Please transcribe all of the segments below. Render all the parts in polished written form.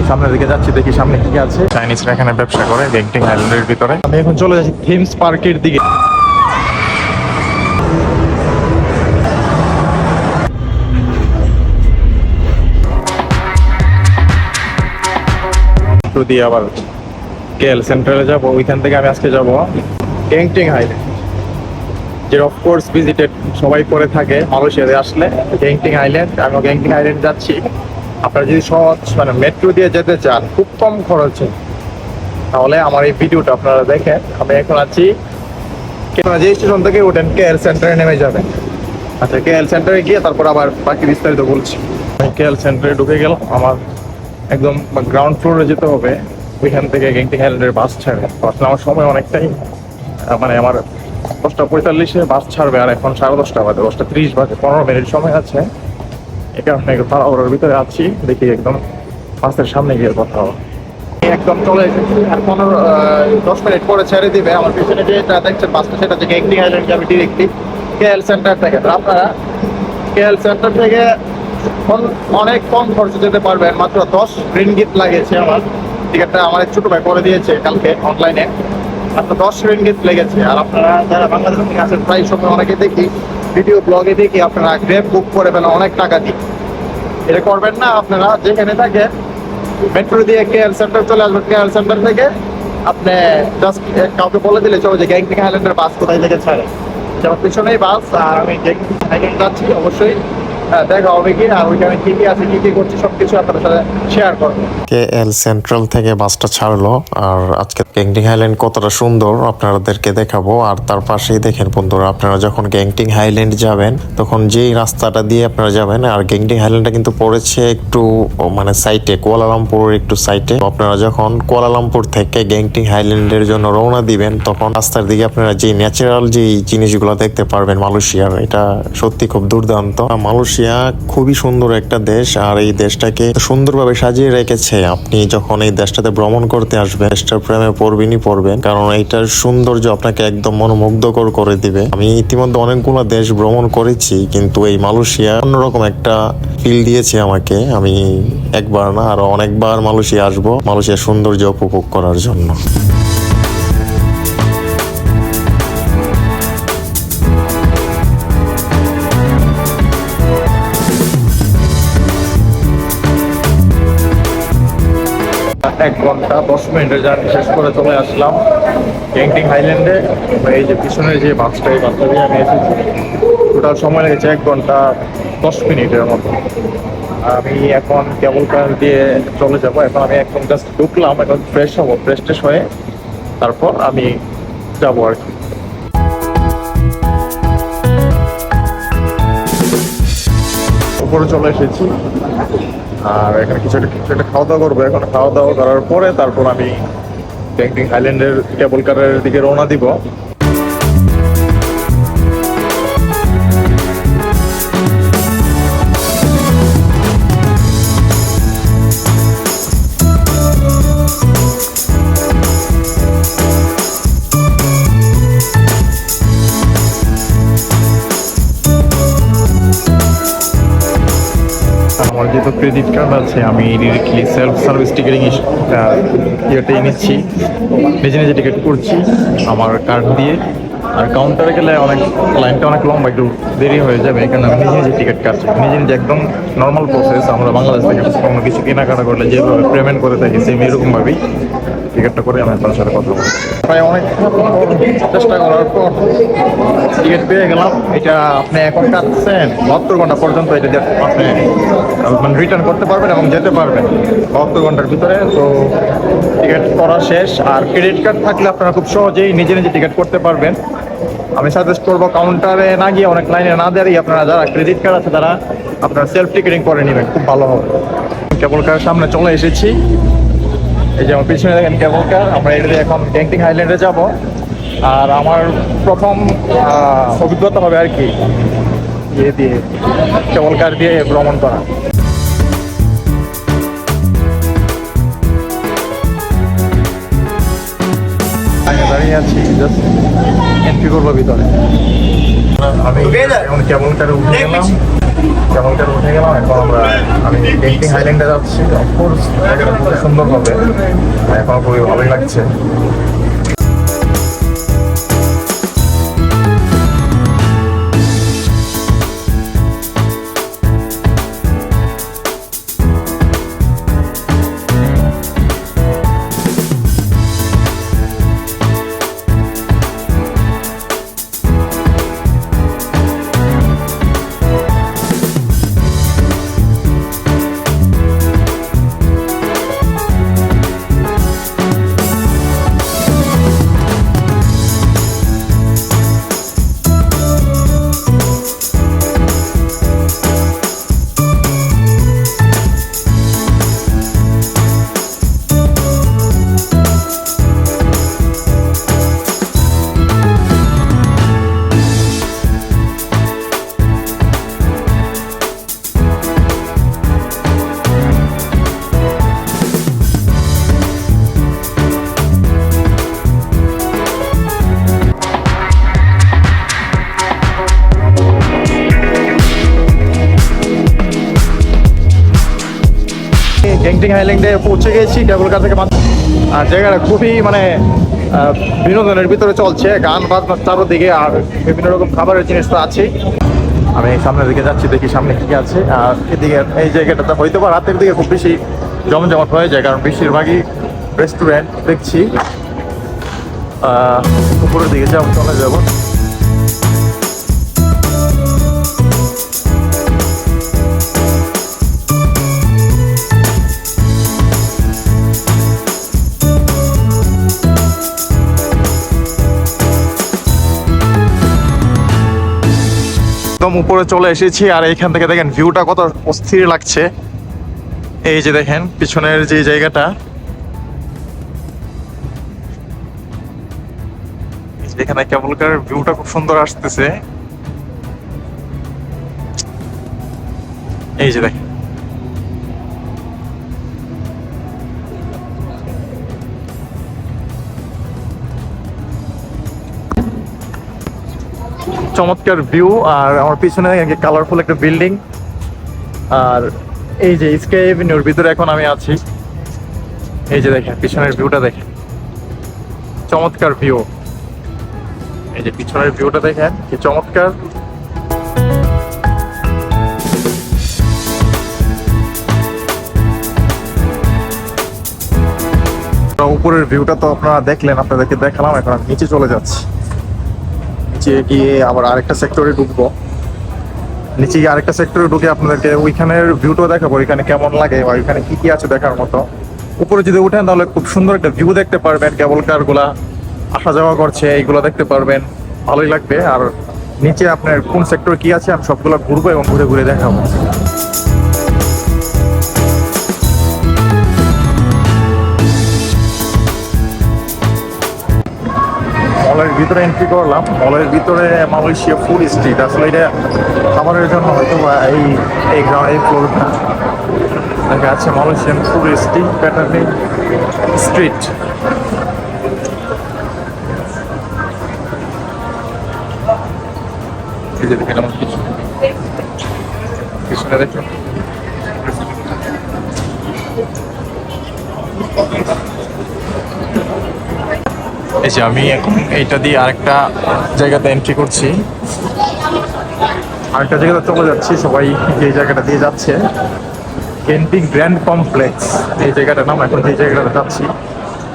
সামনের দিকে যাচ্ছি, দেখি সামনে কি আছে। চাইনিজরা এখানে ব্যবসা করে গেংটিং আইল্যান্ডের ভিতরে। আমি এখন চলে যাচ্ছি থিমস পার্কের দিকে। দিয়ে আবার কেএল সেন্ট্রালে যাব, ওইখান থেকে আমি আজকে যাব গেংটিং আইল্যান্ড, যে অফকোর্স ভিজিটেড সবাই করে থাকে মালয়েশিয়াতে আসলে গেংটিং আইল্যান্ড। আমি গেংটিং আইল্যান্ড যাচ্ছি। আপনারা যদি সহজ মানে মেট্রো দিয়ে যেতে চান খুব কম খরচে, তাহলে আমার এই ভিডিওটা আপনারা দেখেন। আমি এখন আছি যে স্টেশন থেকে ওঠেন কেএল সেন্টারে নেমে যাবেন। আচ্ছা, কেএল সেন্টারে গিয়ে তারপর আবার বাকি বিস্তারিত বলছি। আমি কেএল সেন্টারে ঢুকে গেলাম। আমার একদম গ্রাউন্ড ফ্লোরে যেতে হবে, ওইখান থেকে গেংটিং আইল্যান্ডের বাস ছাড়বে। আসলে আমার সময় অনেকটাই, মানে আমার 10:45-এ বাস ছাড়বে, আর এখন 10:30 বাজে, 10:30 বাজে, 15 মিনিট সময় আছে। এই কারণে একটু তাড়াহুড়োর ভিতরে আছি। দেখি একদম বাসের সামনে গিয়ে কথা হবে। একদম চলে এসেছি, আর 10 মিনিট পরে ছেড়ে দিবে। আমার পিছনে যেটা দেখছেন বাসটা, সেটা হচ্ছে গেংটিং আইল্যান্ড যাবে ডিরেক্টলি কেএল সেন্টার থেকে। তো আপনারা কেএল সেন্টার থেকে অনেক কম খরচে যেতে পারবেন। মাত্র 10 রিঙ্গিত লাগেছে। আমার টিকিটটা আমার এক ছোট ভাই করে দিয়েছে কালকে অনলাইনে, মাত্র 10 রিঙ্গিত লেগেছে। আর আপনারা যারা বাংলাদেশ থেকে আসেন, প্রায় সময় অনেকে দেখি ভিডিও ব্লগে দেখি আপনারা গ্র্যাব বুক করে ফেলেন অনেক টাকা দিয়ে। এটা করবেন না। আপনারা যেখানে থাকেন মেট্রো দিয়ে কেএল সেন্টার চলে আসবেন। কেএল সেন্টার থেকে আপনি জাস্ট কাউকে বলে দিলে চলো যে গেংটিং আইল্যান্ডের বাস কোথায় থেকে ছাড়ে। যেমন পিছনেই বাস, আর আমি গেংটিং আইল্যান্ড যাচ্ছি। অবশ্যই দেখা হবে কি, আর ওইখানে কি কি আছে, কি কি করছি, সবকিছু আপনাদের সাথে শেয়ার করবো। কেএল সেন্ট্রাল থেকে বাসটা ছাড়লো, আর আজকে গেংটিং হাইল্যান্ড কতটা সুন্দর আপনাদেরকে দেখাবো। আর তার পাশেই দেখেন বন্ধুরা, আপনারা যখন গেংটিং হাইল্যান্ড যাবেন তখন যেই রাস্তাটা দিয়ে আপনারা যাবেন, আর গেংটিং হাইল্যান্ডটা কিন্তু পড়েছে একটু মানে সাইটে, কুয়ালালামপুরের একটু সাইটে। আপনারা যখন কুয়ালালামপুর থেকে গেংটিং হাইল্যান্ডের জন্য রওনা দিবেন, তখন রাস্তার দিকে আপনারা যে ন্যাচারাল যে জিনিসগুলো দেখতে পারবেন মালয়েশিয়ার, এটা সত্যি খুব দুর্দান্ত। মালয়েশিয়া খুবই সুন্দর একটা দেশ, আর এই দেশটাকে সুন্দরভাবে সাজিয়ে রেখেছে। আপনি যখন এই দেশটাতে ভ্রমণ করতে আসবেন, দেশটার প্রেমে পড়বেন, কারণ এইটার সৌন্দর্য আপনাকে একদম মনোমুগ্ধকর করে দিবে। আমি ইতিমধ্যে অনেকগুলো দেশ ভ্রমণ করেছি, কিন্তু এই মালয়েশিয়া অন্যরকম একটা ফিল দিয়েছে আমাকে। আমি একবার না, আরো অনেকবার মালয়েশিয়া আসবো, মালয়েশিয়ার সৌন্দর্য উপভোগ করার জন্য। এক ঘন্টা 10 মিনিটের জার্নি শেষ করে চলে আসলাম গেংটিং হাইল্যান্ডে। এই যে পিছনে যে বাসটা, এই বাসটা দিয়ে আমি এসেছি। টোটাল সময় লেগেছে 1 ঘন্টা 10 মিনিটের মতো। আমি এখন কেবল কার দিয়ে চলে যাব। এখন আমি একদম জাস্ট ঢুকলাম, এখন ফ্রেশ হবো, ফ্রেশ ট্রেশ হয়ে তারপর আমি যাবো আর কি। উপরে চলে এসেছি, আর এখানে কিছু একটা খাওয়া দাওয়া করবো। এখন খাওয়া দাওয়া করার পরে তারপর আমি গেংটিং হাইল্যান্ডের কেবল কারের দিকে রওনা দিব। আমার যেহেতু ক্রেডিট কার্ড আছে, আমি ডিরেক্টলি সেলফ সার্ভিস টিকিটিং ইয়েটাই নিচ্ছি, নিজে নিজে টিকিট করছি আমার কার্ড দিয়ে। আর কাউন্টারে গেলে লাইনটা অনেক লম্বা, একটু দেরি হয়ে যাবে। এখানে আমি নিজে নিজে টিকিট কাটছি, নিজে নিজে একদম নর্মাল প্রসেস। আমরা বাংলাদেশ থেকে কোনো কিছু কেনাকাটা করলে যেভাবে পেমেন্ট করে থাকি, সেম এরকমভাবেই টিকিটটা করে আমি আপনার সাথে কথা বলবো। প্রায় অনেক চেষ্টা করার পর টিকিট পেয়ে গেলাম। এটা আপনি এখন কাটছেন 72 ঘন্টা পর্যন্ত, এটা আপনি মানে রিটার্ন করতে পারবেন এবং যেতে পারবেন 72 ঘন্টার ভিতরে। তো টিকিট করা শেষ। আর ক্রেডিট কার্ড থাকলে আপনারা খুব সহজেই নিজে নিজে টিকিট করতে পারবেন। আমি সাজেস্ট করবো কাউন্টারে না গিয়ে, অনেক লাইনে না দাঁড়িয়ে আপনারা যারা ক্রেডিট কার্ড আছে তারা আপনারা সেলফ টিকিটিং করে নেবেন, খুব ভালো হবে। কেবল কার সামনে চলে এসেছি। এই যে আমার পিছনে দেখেন কেবল কার। আমরা এটা দিয়ে এখন গেংটিং হাইল্যান্ডে যাব। আর আমার প্রথম অভিজ্ঞতা হবে আর কি ইয়ে দিয়ে, কেবল কার দিয়ে ভ্রমণ করা। দাঁড়িয়ে আছি জাস্ট এন্ট্রি করবো ভিতরে। আমি এখন কেমন করে উঠে গেলাম, এখন আমি গেংটিং হাইল্যান্ডে যাচ্ছি। অফকোর্স জায়গাটা খুব সুন্দর হবে, এখন খুবই ভালোই লাগছে। গেংটিং হাইল্যান্ডে পৌঁছে গেছি কেবল কার থেকে মাত্র। আর জায়গাটা খুবই মানে বিনোদনের ভিতরে চলছে, গান বাজনা চারোদিকে, আর বিভিন্ন রকম খাবারের জিনিস তো আছেই। আমি সামনের দিকে যাচ্ছি, দেখি সামনে কি আছে। আর এদিকে এই জায়গাটাতে হয়তো বা রাতের দিকে খুব বেশি জমজমাট হয়ে যায়, কারণ বেশিরভাগই রেস্টুরেন্ট দেখছি। উপরের দিকে চলে যাবো। একদম উপরে চলে এসেছি, আর এইখান থেকে দেখেন ভিউটা কত অস্থির লাগছে। এই যে দেখেন পিছনের যে জায়গাটা, এখানে কেবলকার ভিউটা খুব সুন্দর আসতেছে। এই যে দেখেন চমৎকার ভিউ। আর আমার পিছনে কালারফুল একটা বিল্ডিং, আর এই যে স্কাই এভিনিউর ভিতরে এখন আমি আছি। এই যে দেখেন পিছনের ভিউটা দেখেন, চমৎকার ভিউ। এই যে পিছনের ভিউটা দেখেন কি চমৎকার। উপরের ভিউটা তো আপনারা দেখলেন, আপনাদেরকে দেখালাম। এখন আমি নিচে চলে যাচ্ছি, নিচে গিয়ে আবার আরেকটা সেক্টরে ঢুকবো। নিচে গিয়ে আরেকটা সেক্টরে ঢুকে আপনাদেরকে ওইখানের ভিউটাও দেখাবো, ওইখানে কেমন লাগে বা ওইখানে কি কি আছে দেখার মতো। উপরে যদি উঠেন তাহলে খুব সুন্দর একটা ভিউ দেখতে পারবেন, কেবল কার গুলা আসা যাওয়া করছে এইগুলো দেখতে পারবেন, ভালোই লাগবে। আর নিচে আপনার কোন সেক্টর কি আছে আমি সবগুলো ঘুরবো এবং ঘুরে ঘুরে দেখাবো। মলের ভিতরে এন্ট্রি করলাম। মলের ভিতরে মালয়েশিয়া ফুড স্ট্রিট, আসলে এটা খাবারের জন্য হয়তো বা এই ফ্লোরটা দেখা যাচ্ছে মালয়েশিয়ান ফুড স্ট্রিট, প্যাটার্নি স্ট্রিট। এই যে দেখেন আমার পিছনে দেখুন, এই যে আমি এখন এইটা দিয়ে আরেকটা জায়গাতে এন্ট্রি করছি, আরেকটা জায়গাতে চলে যাচ্ছি। সবাই যে জায়গাটা দিয়ে যাচ্ছে গেংটিং গ্র্যান্ড কমপ্লেক্স, এই জায়গাটার নাম। এখন যে জায়গাটাতে যাচ্ছি,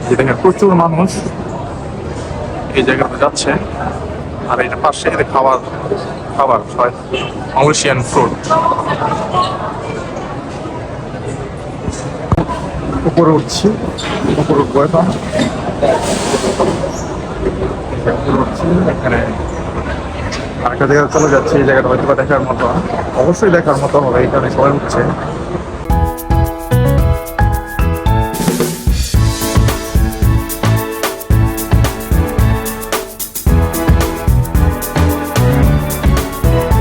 যে দেখেন প্রচুর মানুষ এই জায়গাতে যাচ্ছে। আর এটা পাশে খাবার মালয়েশিয়ান ফুড। উপরে উঠছি, উপরে উঠবো এখন। এখানে আরেকটা জায়গায় চলে যাচ্ছে, এই জায়গাটা হয়তো দেখার মতো, অবশ্যই দেখার মতো হবে। এখানে সবাই উঠছে।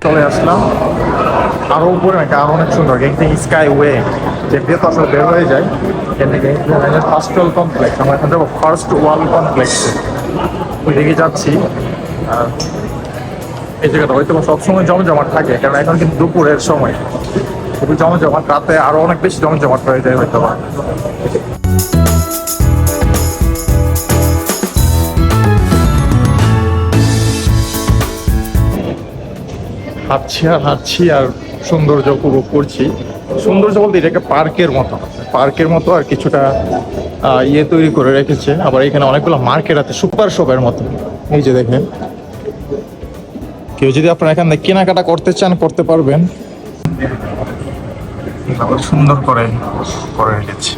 চলে আসলাম আরো উপরে, নাকি আরো অনেক সুন্দর গেংটিং স্কাই ওয়ে, যেটা তো আসলে বের হয়ে যায়। ফার্স্ট ওয়াল কমপ্লেক্স, আমরা এখন যাবো ফার্স্ট ওয়াল কমপ্লেক্স, ওই দিকে যাচ্ছি। আর এই জায়গাটা হয়তো সবসময় জমজমাট থাকে, কারণ এখন কিন্তু দুপুরের সময়, খুবই জমজমাট। রাতে আরো অনেক বেশি জমজমাট হয়ে যায় হয়তো বা। হাঁটছি আর সৌন্দর্য উপভোগ করছি। সৌন্দর্য বলতে এটা একটা পার্কের মতো আর কিছুটা ইয়ে তৈরি করে রেখেছে। আবার এখানে অনেকগুলো মার্কেট আছে সুপার শপের মতো। এই যে দেখেন, কেউ যদি আপনারা এখান থেকে কেনাকাটা করতে চান করতে পারবেন। সুন্দর করে রেখেছে।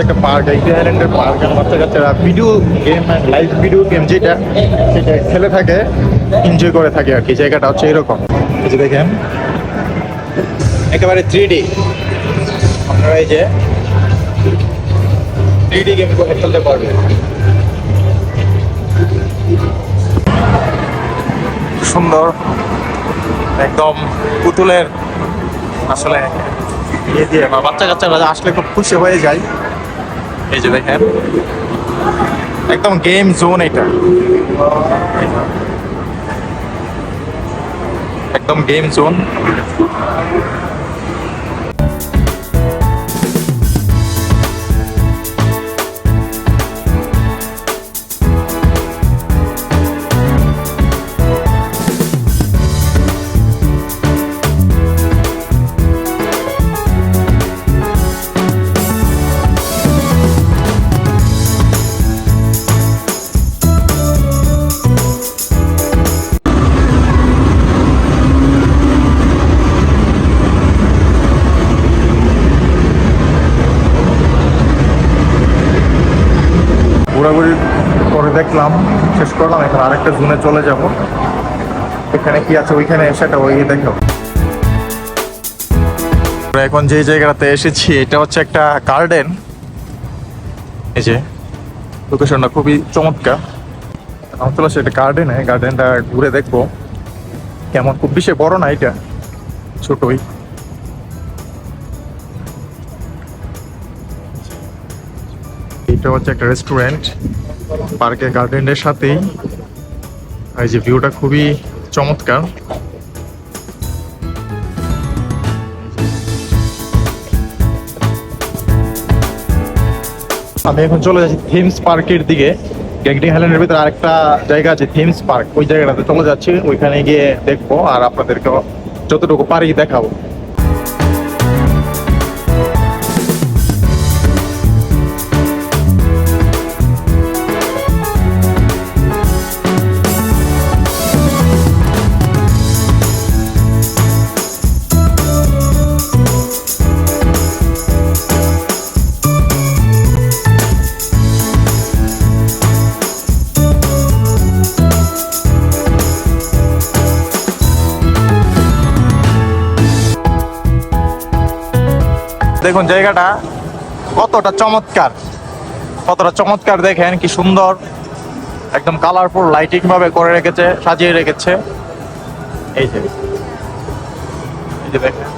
একটা পার্ক, গ্যাংটিং আইল্যান্ডের পার্ক। বাচ্চা কাচ্চারা video game, live video game যেটা সেটা খেলে থাকে, এনজয় করে থাকে আর কি। জায়গাটা হচ্ছে এরকম। এই যে দেখেন একেবারে 3D, আপনারা এই যে 3D গেম করে খেলতে পারবেন। সুন্দর, একদম পুতুলের আসলে ইয়ে দিয়ে বাচ্চা কাচ্চারা আসলে খুব খুশি হয়ে যায়। এই যে দেখেন একদম গেম জোন, এটা একদম গেম জোন। ঘোরাঘুরি করে দেখলাম, শেষ করলাম। এখন আরেকটা জোনে চলে যাব। এখানে কি আছে ওইখানে সেটা ওই দেখো। এখন যে জায়গাটাতে এসেছি এটা হচ্ছে একটা গার্ডেন। এই যে লোকেশনটা খুবই চমৎকার। আমার চলে আসছে একটা গার্ডেনে, গার্ডেনটা ঘুরে দেখবো কেমন। খুব বেশি বড় না, এটা ছোটই। এটা হচ্ছে একটা রেস্টুরেন্ট পার্কের গার্ডেনের সাথেই। এই যে ভিউটা খুবই চমৎকার। আমি এখন চলে যাচ্ছি থিমস পার্কের দিকে। গ্যাংটিং হাইল্যান্ডের ভিতরে আরেকটা জায়গা আছে থিমস পার্ক, ওই জায়গাটাতে চলে যাচ্ছি। ওইখানে গিয়ে দেখবো আর আপনাদেরকে যতটুকু পারি দেখাবো। দেখুন জায়গাটা কতটা চমৎকার, দেখেন কি সুন্দর, একদম কালারফুল লাইটিং ভাবে করে রেখেছে, সাজিয়ে রেখেছে। এই যে দেখেন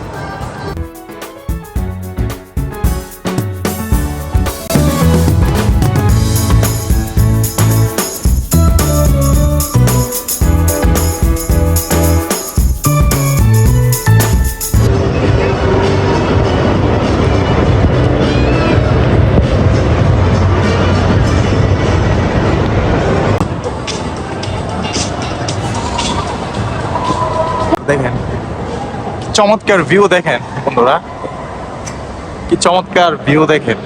দেখেন চমৎকার ভিউ, দেখেন বন্ধুরা কি চমৎকার ভিউ দেখেন।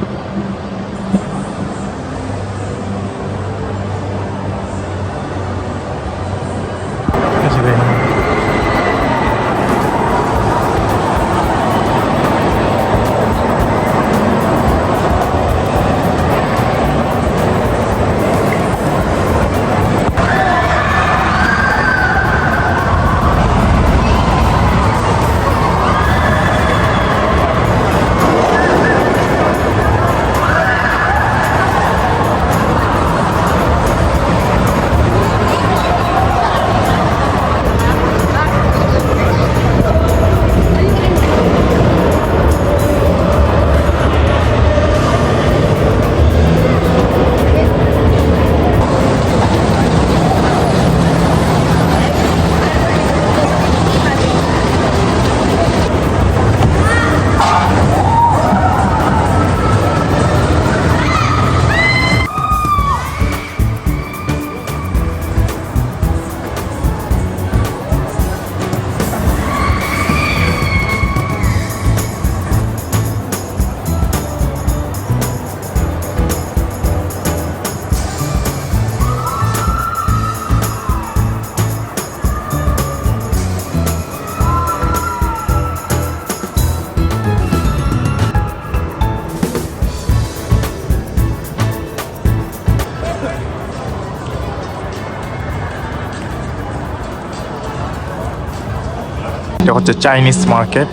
এটা হচ্ছে চাইনিজ মার্কেট,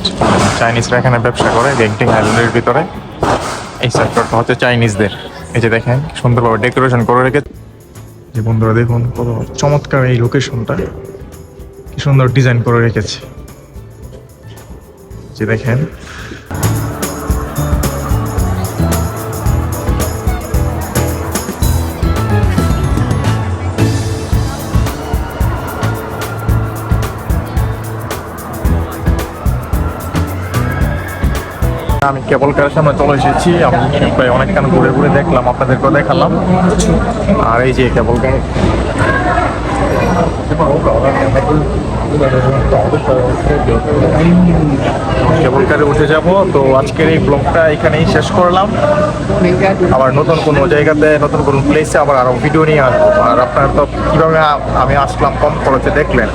চাইনিজরা এখানে ব্যবসা করে গেংটিং আইল্যান্ডের ভিতরে। এই সেক্টরটা হচ্ছে চাইনিজদের। এই যে দেখেন সুন্দরভাবে ডেকোরেশন করে রেখেছে। যে বন্ধুরা দেখুন কত চমৎকার এই লোকেশনটা, কি সুন্দর ডিজাইন করে রেখেছে। যে দেখেন আমি কেবল কারের সামনে চলে এসেছি। আমি প্রায় অনেকক্ষণ ঘুরে ঘুরে দেখলাম, আপনাদেরকেও দেখালাম। আর এই যে কেবল কার, কেবল কারে উঠে যাব। তো আজকের এই ব্লগটা এখানেই শেষ করলাম। আবার নতুন কোনো জায়গাতে, নতুন কোনো প্লেসে আবার আরো ভিডিও নিয়ে আসবো। আর আপনারা তো কীভাবে আমি আসলাম কম খরচে দেখলেন,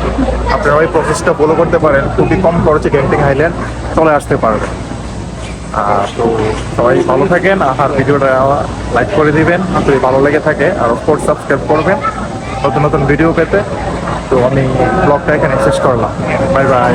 আপনারা ওই প্রসেসটা ফলো করতে পারেন। খুবই কম খরচে গেংটিং আইল্যান্ড চলে আসতে পারবেন। তো সবাই ভালো থাকেন, আর ভিডিওটা লাইক করে দিবেন যদি ভালো লেগে থাকে, আর অফকোর্স সাবস্ক্রাইব করবেন নতুন নতুন ভিডিও পেতে। তো আমি ব্লগটা এখানে শেষ করলাম। Bye bye.